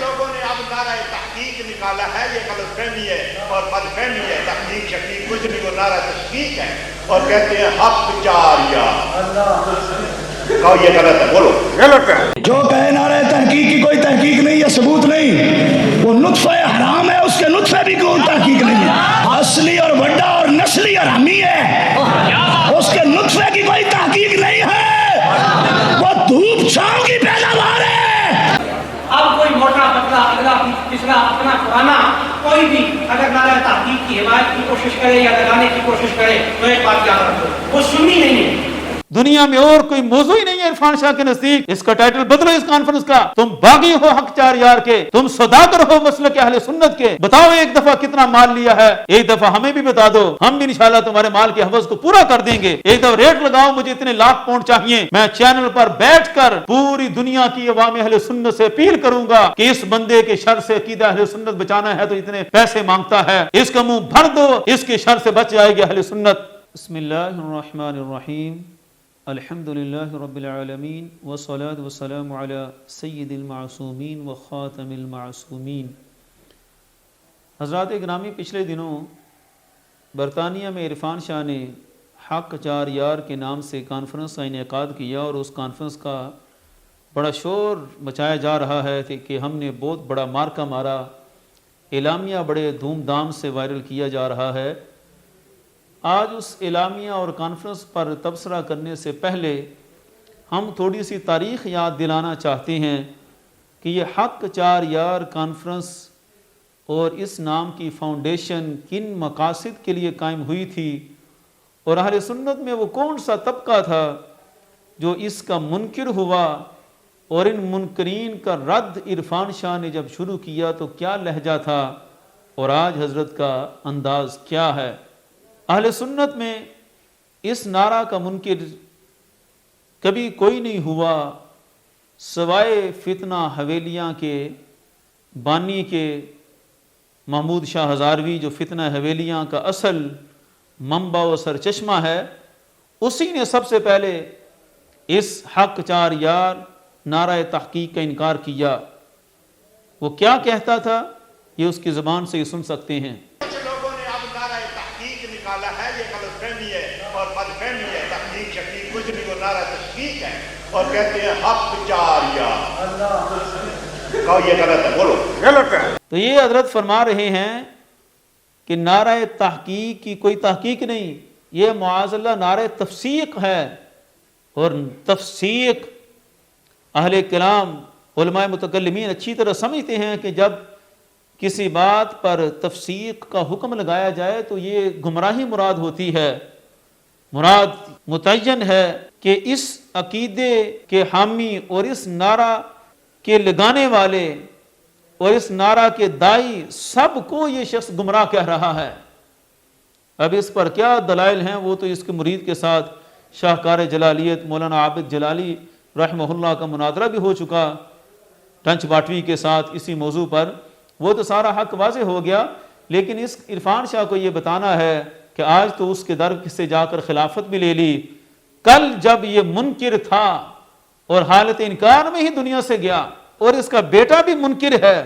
لوگوں نے اب نعرہ تحقیق نکالا ہے، یہ غلط فہمی ہے اور بد فہمی ہے. تحقیق شقیق کچھ نہیں، وہ نعرہ تحقیق ہے اور کہتے ہیں حق جاریہ. کہو یہ غلط ہے، بولو غلط ہے. جو کہے نعرہ تحقیق کی کوئی تحقیق نہیں ہے، ثبوت نہیں، وہ نطفہ حرام ہے، اس کے نطفے بھی کوئی تحقیق نہیں ہے. اصلی اور بڑا اور نسلی حرامی ہے، اس کے نطفے کی کوئی تحقیق نہیں ہے، وہ دھوپ چھاؤں کی پیداوار ہے. اب کوئی موٹا پتلا اگلا پچھلا اپنا پرانا کوئی بھی اگر نعرہ تحقیق کی حمایت کی کوشش کرے یا لگانے کی کوشش کرے تو ایک بات یاد رکھو، وہ سنی نہیں ہے. دنیا میں اور کوئی موضوع ہی نہیں ہے عرفان شاہ کے نزدیک. اس کا ٹائٹل بدلو اس کانفرنس کا. تم باغی ہو حق چار یار کے، تم صداقت ہو مسلک اہل سنت کے. بتاؤ ایک دفعہ کتنا مال لیا ہے، ایک دفعہ ہمیں بھی بتا دو، ہم بھی انشاءاللہ تمہارے مال کے حوض کو پورا کر دیں گے. ایک دفعہ ریٹ لگاؤ، مجھے اتنے لاکھ پاؤنڈ چاہیے. میں چینل پر بیٹھ کر پوری دنیا کی عوام اہل سنت سے اپیل کروں گا کہ اس بندے کے شر سے عقیدہ اہل سنت بچانا ہے تو اتنے پیسے مانگتا ہے، اس کا منہ بھر دو، اس کے شر سے بچ جائے گی اہل سنت. بسم اللہ الرحمن الرحیم. الحمد للہ رب العالمین والصلاة والسلام علی سید المعصومین و خاتم المعصومین. حضرات گرامی، پچھلے دنوں برطانیہ میں عرفان شاہ نے حق چار یار کے نام سے کانفرنس کا انعقاد کیا اور اس کانفرنس کا بڑا شور مچایا جا رہا ہے کہ ہم نے بہت بڑا مارکہ مارا. اعلامیہ بڑے دھوم دھام سے وائرل کیا جا رہا ہے. آج اس اعلامیہ اور کانفرنس پر تبصرہ کرنے سے پہلے ہم تھوڑی سی تاریخ یاد دلانا چاہتے ہیں کہ یہ حق چار یار کانفرنس اور اس نام کی فاؤنڈیشن کن مقاصد کے لیے قائم ہوئی تھی، اور اہل سنت میں وہ کون سا طبقہ تھا جو اس کا منکر ہوا، اور ان منکرین کا رد عرفان شاہ نے جب شروع کیا تو کیا لہجہ تھا، اور آج حضرت کا انداز کیا ہے. اہل سنت میں اس نعرہ کا منکر کبھی کوئی نہیں ہوا سوائے فتنہ حویلیاں کے بانی کے محمود شاہ ہزاروی، جو فتنہ حویلیاں کا اصل منبع و سرچشمہ ہے. اسی نے سب سے پہلے اس حق چار یار نعرہ تحقیق کا انکار کیا. وہ کیا کہتا تھا یہ اس کی زبان سے سن سکتے ہیں. نکالا ہے، یہ غلط فہمی ہے اور بد فہمی ہے. تحقیق شقیق کچھ نہیں، وہ نعرہ تحقیق ہے اور کہتے ہیں حق جاریہ. کہو یہ غلط ہے، بولو غلط ہے. تو یہ حضرت فرما رہے ہیں کہ نعرہ تحقیق کی کوئی تحقیق نہیں، یہ معاذ اللہ نعرہ تفسیق ہے. اور تفسیق اہل کلام علماء متکلمین اچھی طرح سمجھتے ہیں کہ جب کسی بات پر تفسیق کا حکم لگایا جائے تو یہ گمراہی مراد ہوتی ہے. مراد متعین ہے کہ اس عقیدے کے حامی اور اس نعرہ کے لگانے والے اور اس نعرہ کے دائی سب کو یہ شخص گمراہ کہہ رہا ہے. اب اس پر کیا دلائل ہیں وہ تو اس کے مرید کے ساتھ شاہکار جلالیت مولانا عابد جلالی رحمہ اللہ کا مناظرہ بھی ہو چکا ٹنچ باٹوی کے ساتھ اسی موضوع پر. وہ تو سارا حق واضح ہو گیا، لیکن اس عرفان شاہ کو یہ بتانا ہے کہ آج تو اس کے در سے جا کر خلافت بھی لے لی. کل جب یہ منکر تھا اور حالت انکار میں ہی دنیا سے گیا اور اس کا بیٹا بھی منکر ہے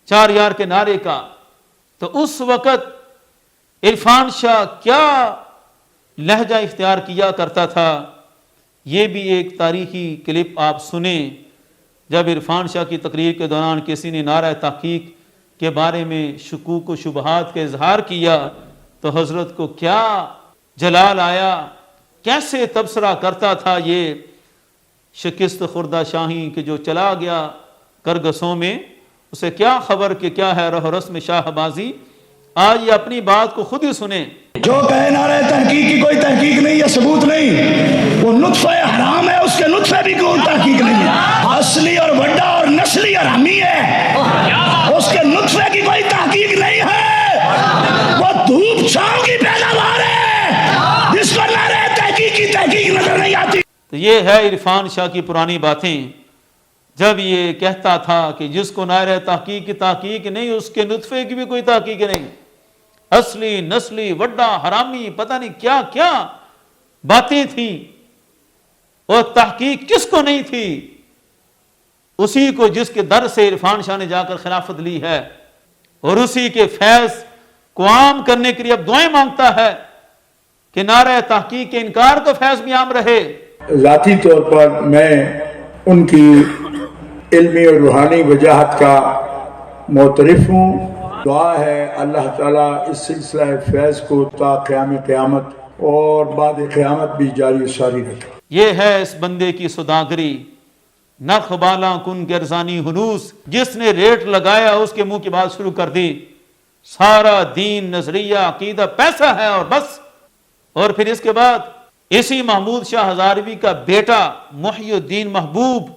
چار یار کے نعرے کا، تو اس وقت عرفان شاہ کیا لہجہ اختیار کیا کرتا تھا. یہ بھی ایک تاریخی کلپ آپ سنیں. جب عرفان شاہ کی تقریر کے دوران کسی نے نعرہ تحقیق کے بارے میں شکوک و شبہات کا اظہار کیا تو حضرت کو کیا جلال آیا، کیسے تبصرہ کرتا تھا یہ شکست خوردہ شاہی کہ جو چلا گیا کرگسوں میں، اسے کیا خبر کہ کیا ہے رہ رسم شاہ بازی. آج یہ اپنی بات کو خود ہی سنیں. جو کہے نعرہ تحقیق کی کوئی تحقیق نہیں ہے، ثبوت نہیں، وہ نطفہ حرام ہے، اس کے نطفے بھی کوئی تحقیق نہیں ہے. اصلی اور بڑا اور نسلی حرامی ہے، اس کے نطفے کی کوئی تحقیق نہیں ہے، وہ دھوپ چھاؤں کی پیداوار ہے جس کو نعرہ تحقیق کی تحقیق نظر نہیں آتی. تو یہ ہے عرفان شاہ کی پرانی باتیں. جب یہ کہتا تھا کہ جس کو نعرہ تحقیق کی تحقیق نہیں، اس کے نطفے کی بھی کوئی تحقیق نہیں، اصلی نسلی وڈا حرامی پتہ نہیں کیا کیا باتیں تھیں، اور تحقیق کس کو نہیں تھی. اسی کو جس کے در سے عرفان شاہ نے جا کر خلافت لی ہے اور اسی کے فیض کو عام کرنے کے لیے اب دعائیں مانگتا ہے کہ نعرہ تحقیق کے انکار کا فیض بھی عام رہے۔ ذاتی طور پر میں ان کی علمی اور روحانی وجاہت کا معترف ہوں۔ دعا ہے اللہ تعالیٰ اس سلسلہ فیض کو تا قیام قیامت اور بعد قیامت بھی جاری و ساری رکھے۔ یہ ہے اس بندے کی سوداگری، نرخ بالا کن گرزانی ہنوس، جس نے ریٹ لگایا اس کے منہ کی بات شروع کر دی، سارا دین نظریہ عقیدہ پیسہ ہے اور بس۔ اور پھر اس کے بعد اسی محمود شاہ ہزاروی کا بیٹا محی الدین محبوب،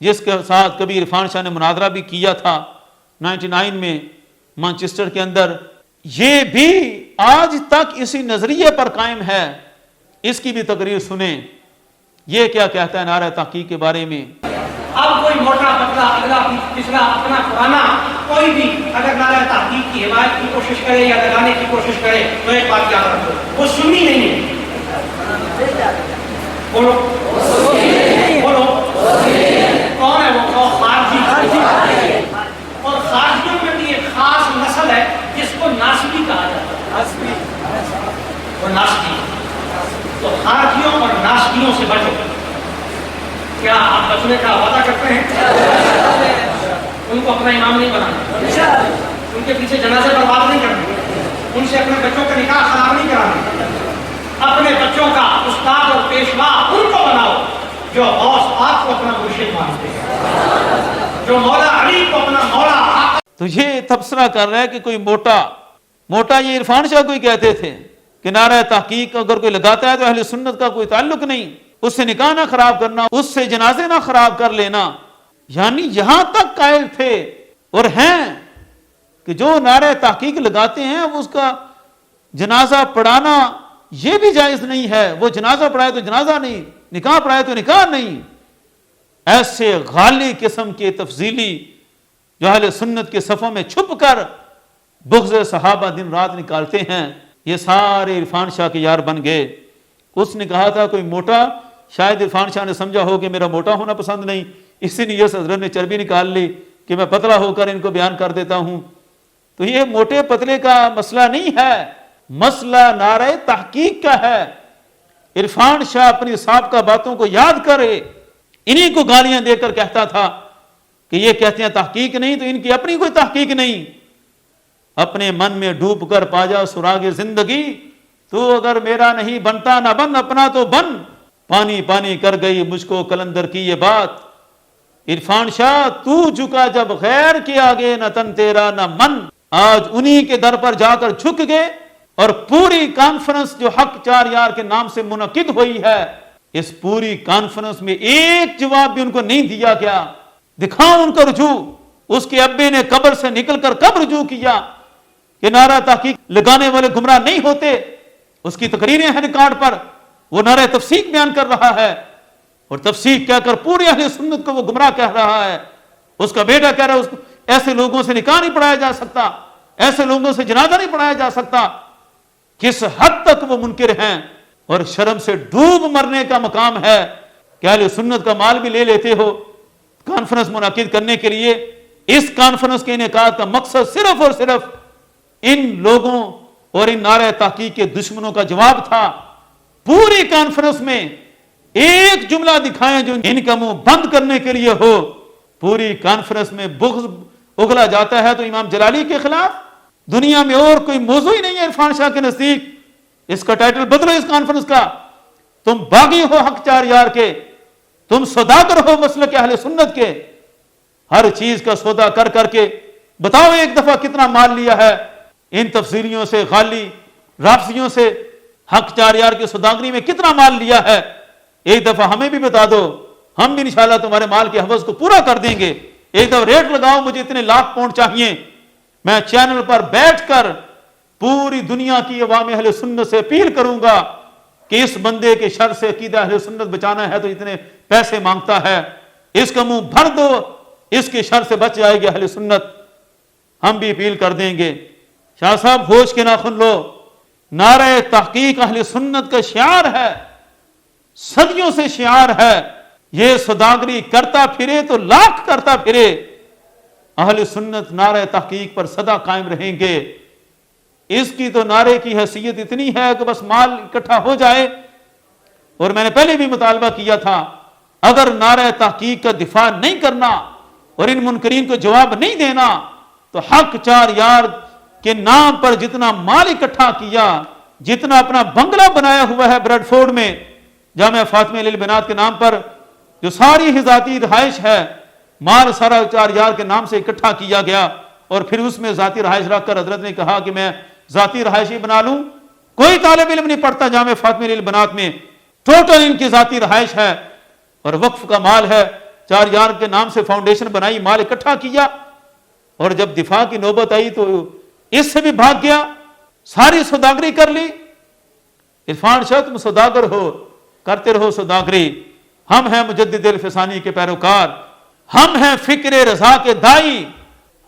جس کے ساتھ کبھی عرفان شاہ نے مناظرہ بھی کیا تھا 99 میں مانچسٹر کے اندر، یہ بھی آج تک اسی نظریے پر قائم ہے۔ اس کی بھی تقریر سنیں، یہ کیا کہتا ہے نعرہ تحقیق کے بارے میں۔ اب کوئی موٹا پتلا اگلا پچھلا اپنا پرانا کوئی بھی اگر نعرہ تحقیق کی حمایت کی کوشش کرے یا لگانے کی کوشش کرے تو ایک بات یاد رکھو، وہ سنی نہیں ہے۔ بولو بولو کون ہے وہ؟ خارجی۔ اور خارجیوں میں بھی ایک خاص نسل ہے جس کو ناسبی کہا جاتا ہے، وہ ناسبی۔ تو خارجیوں اور ناسبیوں سے بچو۔ کیا آپ بچنے کا وعدہ کرتے ہیں؟ ان کو اپنا امام نہیں بنانا، ان کے پیچھے جنازے برباد نہیں کرنا، ان سے اپنے بچوں کا نکاح خراب نہیں کرانا، اپنے بچوں کا استاد اور پیشوا ان کو بناؤ جو غوث پاک کو اپنا مرشد مانتے ہیں، جو مولا علی کو اپنا مولا۔ تو یہ تبصرہ کر رہا ہے کہ کوئی موٹا یہ عرفان شاہ کو ہی کہتے تھے کہ نعرہ تحقیق اگر کوئی لگاتا ہے تو اہل سنت کا کوئی تعلق نہیں، اس سے نکاح نہ خراب کرنا، اس سے جنازے نہ خراب کر لینا، یعنی یہاں تک قائل تھے اور ہیں کہ جو نعرہ تحقیق لگاتے ہیں اب اس کا جنازہ پڑھانا یہ بھی جائز نہیں ہے، وہ جنازہ پڑھائے تو جنازہ نہیں، نکاح پڑھائے تو نکاح نہیں۔ ایسے غالی قسم کے تفضیلی جو اہل سنت کے صفوں میں چھپ کر بغض صحابہ دن رات نکالتے ہیں، یہ سارے عرفان شاہ کے یار بن گئے۔ اس نے کہا تھا کوئی موٹا، شاید عرفان شاہ نے سمجھا ہو کہ میرا موٹا ہونا پسند نہیں، اسی لیے اس حضرت نے چربی نکال لی کہ میں پتلا ہو کر ان کو بیان کر دیتا ہوں۔ تو یہ موٹے پتلے کا مسئلہ نہیں ہے، مسئلہ نعرہ تحقیق کا ہے۔ عرفان شاہ اپنی سابقہ باتوں کو یاد کرے، انہی کو گالیاں دے کر کہتا تھا کہ یہ کہتے ہیں تحقیق نہیں، تو ان کی اپنی کوئی تحقیق نہیں۔ اپنے من میں ڈوب کر پا جا سراغ زندگی، تو اگر میرا نہیں بنتا نہ بن، اپنا تو بن، پانی پانی کر گئی مجھ کو کلندر کی یہ بات۔ عرفان شاہ تو جھکا جب غیر کے آگے، نہ تن تیرا نہ من، آج انہی کے در پر جا کر جھک گئے۔ اور پوری کانفرنس جو حق چار یار کے نام سے منعقد ہوئی ہے، اس پوری کانفرنس میں ایک جواب بھی ان کو نہیں دیا گیا۔ دکھاؤ ان کا رجوع، اس کے ابے نے قبر سے نکل کر کب رجوع کیا کہ نعرہ تحقیق لگانے والے گمراہ نہیں ہوتے؟ اس کی تقریریں ہیں ریکارڈ پر، وہ نعرہ تفسیق بیان کر رہا ہے اور تفسیق کہہ کر پورے اہل سنت کو وہ گمراہ کہہ رہا ہے۔ اس کا بیٹا کہہ رہا ہے ایسے لوگوں سے نکاح نہیں پڑھایا جا سکتا، ایسے لوگوں سے جنازہ نہیں پڑھایا جا سکتا۔ کس حد تک وہ منکر ہیں، اور شرم سے ڈوب مرنے کا مقام ہے کہ اہل سنت کا مال بھی لے لیتے ہو کانفرنس منعقد کرنے کے لیے۔ اس کانفرنس کے انعقاد کا مقصد صرف اور صرف ان لوگوں اور ان نعرہ تحقیق کے دشمنوں کا جواب تھا۔ پوری کانفرنس میں ایک جملہ دکھائیں جو ان کا منہ بند کرنے کے لیے ہو۔ پوری کانفرنس میں بغض اگلا جاتا ہے تو امام جلالی کے خلاف۔ دنیا میں اور کوئی موضوع ہی نہیں ہے عرفان شاہ کے نزدیک۔ اس کا ٹائٹل بدلو اس کانفرنس کا، تم باغی ہو حق چار یار کے، تم سوداگر ہو مسلک اہل سنت کے۔ ہر چیز کا سودا کر کر کے بتاؤ ایک دفعہ کتنا مال لیا ہے ان تفسیریوں سے، غالی رافضیوں سے، حق چار یار کے سوداگری میں کتنا مال لیا ہے؟ ایک دفعہ ہمیں بھی بتا دو، ہم بھی انشاءاللہ تمہارے مال کے حوض کو پورا کر دیں گے۔ ایک دفعہ ریٹ لگاؤ، مجھے اتنے لاکھ پاؤنڈ چاہیے، میں چینل پر بیٹھ کر پوری دنیا کی عوام اہل سنت سے اپیل کروں گا کہ اس بندے کے شر سے عقیدہ اہل سنت بچانا ہے تو اتنے پیسے مانگتا ہے، اس کا منہ بھر دو، اس کے شر سے بچ جائے گی اہل سنت۔ ہم بھی اپیل کر دیں گے۔ شاہ صاحب ہوش کے ناخن لو، نعرہ تحقیق اہل سنت کا شعار ہے، صدیوں سے شعار ہے۔ یہ سوداگری کرتا پھرے تو لاکھ کرتا پھرے، اہل سنت نعرہ تحقیق پر سدا قائم رہیں گے۔ اس کی تو نعرے کی حیثیت اتنی ہے کہ بس مال اکٹھا ہو جائے، اور میں نے پہلے بھی مطالبہ کیا تھا، اگر نعرہ تحقیق کا دفاع نہیں کرنا اور ان منکرین کو جواب نہیں دینا تو حق چار یار کے نام پر جتنا مال اکٹھا کیا، جتنا اپنا بنگلہ بنایا ہوا ہے بریڈ فورڈ میں جامعہ فاطمہ للبنات کے نام پر، جو ساری ہی ذاتی رہائش ہے، مال سارا چار یار کے نام سے اکٹھا کیا گیا، اور پھر اس میں ذاتی رہائش رکھ کر حضرت نے کہا کہ میں ذاتی رہائش ہی بنا لوں۔ کوئی طالب علم نہیں پڑھتا جامعہ فاطمہ للبنات میں، ٹوٹل ان کی ذاتی رہائش ہے اور وقف کا مال ہے۔ چار یار کے نام سے فاؤنڈیشن بنائی، مال اکٹھا کیا، اور جب دفاع کی نوبت آئی تو اس سے بھی بھاگ گیا، ساری سوداگری کر لی۔ عرفان شاہ تم سوداگر ہو، کرتے رہو سوداگری، ہم ہیں مجدد الفسانی کے پیروکار، ہم ہیں فکر رضا کے دائی،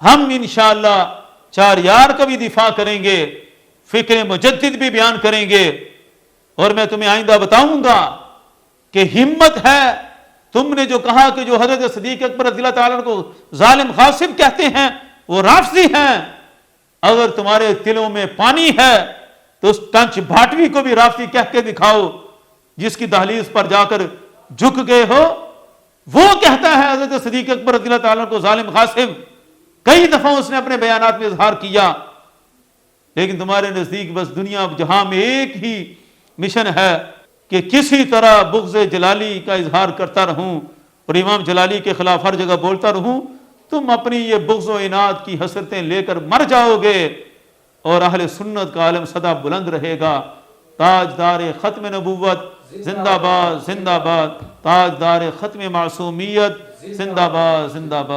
ہم انشاءاللہ چار یار کا بھی دفاع کریں گے، فکر مجدد بھی بیان کریں گے، اور میں تمہیں آئندہ بتاؤں گا کہ ہمت ہے۔ تم نے جو کہا کہ جو حضرت صدیق اکبر رضی اللہ تعالیٰ عنہ کو ظالم غاصب کہتے ہیں وہ رافضی ہیں، اگر تمہارے دلوں میں پانی ہے تو اس ٹنچ بھاٹوی کو بھی رافضی کہہ کے دکھاؤ، جس کی دہلیز پر جا کر جھک گئے ہو۔ وہ کہتا ہے حضرت صدیق اکبر رضی اللہ تعالیٰ عنہ کو ظالم غاصب، کئی دفعہ اس نے اپنے بیانات میں اظہار کیا، لیکن تمہارے نزدیک بس دنیا جہاں میں ایک ہی مشن ہے کہ کسی طرح بغض جلالی کا اظہار کرتا رہوں اور امام جلالی کے خلاف ہر جگہ بولتا رہوں۔ تم اپنی یہ بغض و عناد کی حسرتیں لے کر مر جاؤ گے، اور اہل سنت کا عالم سدا بلند رہے گا۔ تاجدار ختم نبوت زندہ باد زندہ باد، تاجدار ختم معصومیت زندہ باد زندہ باد۔